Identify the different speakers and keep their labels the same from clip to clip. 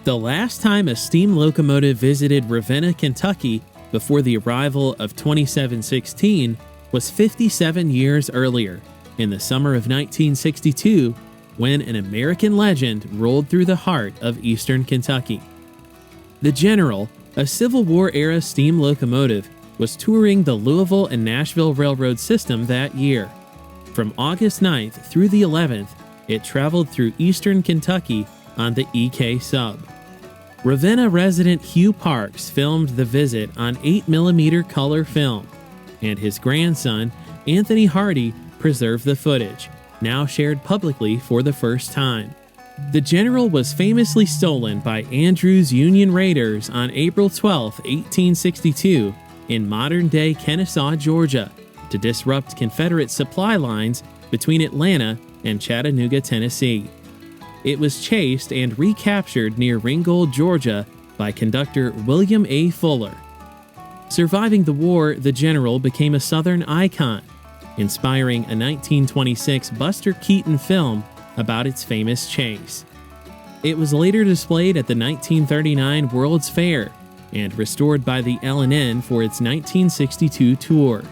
Speaker 1: The last time a steam locomotive visited Ravenna, Kentucky before the arrival of 2716 was 57 years earlier, in the summer of 1962, when an American legend rolled through the heart of eastern Kentucky. The General, a Civil War-era steam locomotive, was touring the Louisville and Nashville Railroad system that year. From August 9th through the 11th, it traveled through eastern Kentucky on the EK sub. Ravenna resident Hugh Parks filmed the visit on 8mm color film, and his grandson, Anthony Hardy, preserved the footage, now shared publicly for the first time. The General was famously stolen by Andrews Union Raiders on April 12, 1862, in modern-day Kennesaw, Georgia, to disrupt Confederate supply lines between Atlanta and Chattanooga, Tennessee. It was chased and recaptured near Ringgold, Georgia, by conductor William A. Fuller. Surviving the war, the General became a Southern icon, inspiring a 1926 Buster Keaton film about its famous chase. It was later displayed at the 1939 World's Fair and restored by the L&N for its 1962 tour.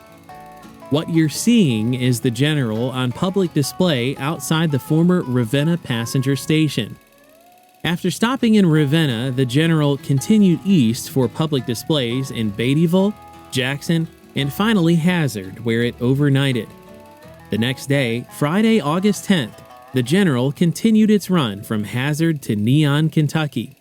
Speaker 1: What you're seeing is the General on public display outside the former Ravenna passenger station. After stopping in Ravenna, the General continued east for public displays in Beattyville, Jackson, and finally Hazard, where it overnighted. The next day, Friday, August 10th, the General continued its run from Hazard to Neon, Kentucky.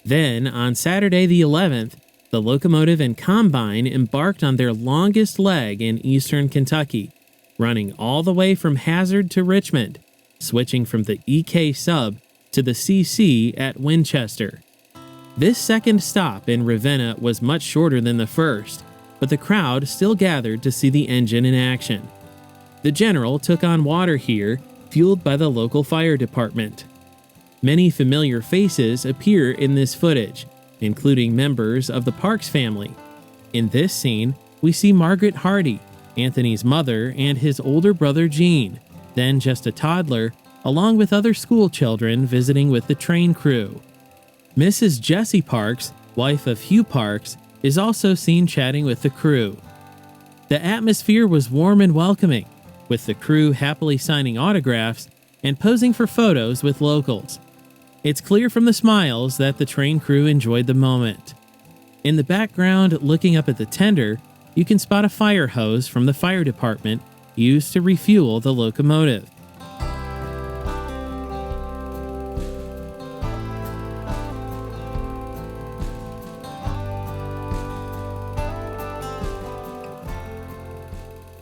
Speaker 1: Then, on Saturday the 11th, the locomotive and combine embarked on their longest leg in eastern Kentucky, running all the way from Hazard to Richmond, switching from the EK sub to the CC at Winchester. This second stop in Ravenna was much shorter than the first, but the crowd still gathered to see the engine in action. The General took on water here, fueled by the local fire department. Many familiar faces appear in this footage, including members of the Parks family. In this scene, we see Margaret Hardy, Anthony's mother, and his older brother Gene, then just a toddler, along with other school children visiting with the train crew. Mrs. Jessie Parks, wife of Hugh Parks, is also seen chatting with the crew. The atmosphere was warm and welcoming, with the crew happily signing autographs and posing for photos with locals. It's clear from the smiles that the train crew enjoyed the moment. In the background, looking up at the tender, you can spot a fire hose from the fire department used to refuel the locomotive.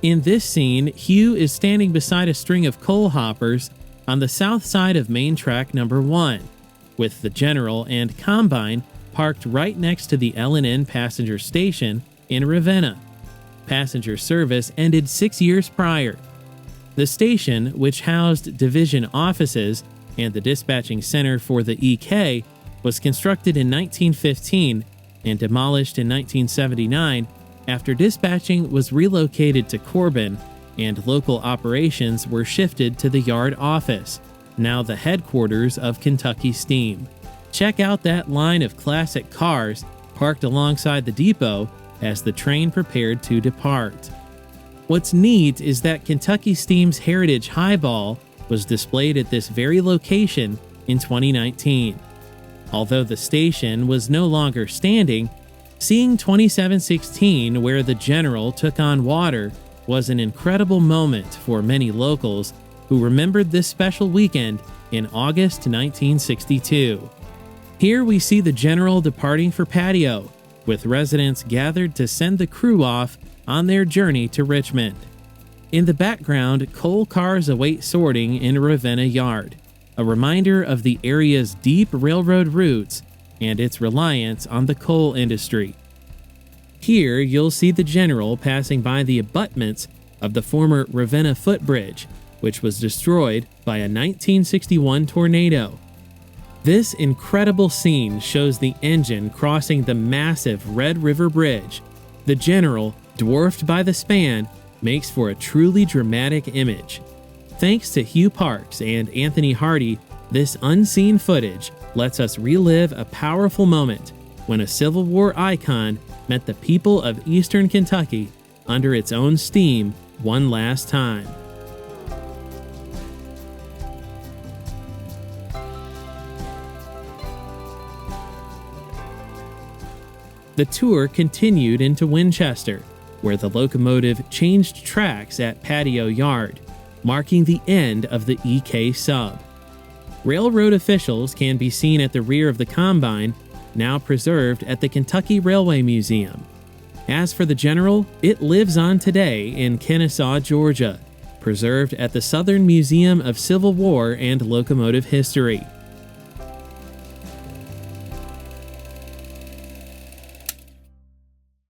Speaker 1: In this scene, Hugh is standing beside a string of coal hoppers on the south side of main track number 1, with the General and combine parked right next to the L&N passenger station in Ravenna. Passenger service ended 6 years prior. The station, which housed division offices and the dispatching center for the EK, was constructed in 1915 and demolished in 1979 after dispatching was relocated to Corbin and local operations were shifted to the yard office, now the headquarters of Kentucky Steam. Check out that line of classic cars parked alongside the depot as the train prepared to depart. What's neat is that Kentucky Steam's Heritage Highball was displayed at this very location in 2019. Although the station was no longer standing, seeing 2716, where the General took on water, was an incredible moment for many locals who remembered this special weekend in August 1962. Here we see the General departing for Patio, with residents gathered to send the crew off on their journey to Richmond. In the background, coal cars await sorting in Ravenna Yard, a reminder of the area's deep railroad roots and its reliance on the coal industry. Here you'll see the General passing by the abutments of the former Ravenna footbridge, which was destroyed by a 1961 tornado. This incredible scene shows the engine crossing the massive Red River Bridge. The General, dwarfed by the span, makes for a truly dramatic image. Thanks to Hugh Parks and Anthony Hardy, this unseen footage lets us relive a powerful moment when a Civil War icon met the people of Eastern Kentucky under its own steam one last time. The tour continued into Winchester, where the locomotive changed tracks at Patio Yard, marking the end of the EK sub. Railroad officials can be seen at the rear of the combine, now preserved at the Kentucky Railway Museum. As for the General, it lives on today in Kennesaw, Georgia, preserved at the Southern Museum of Civil War and Locomotive History.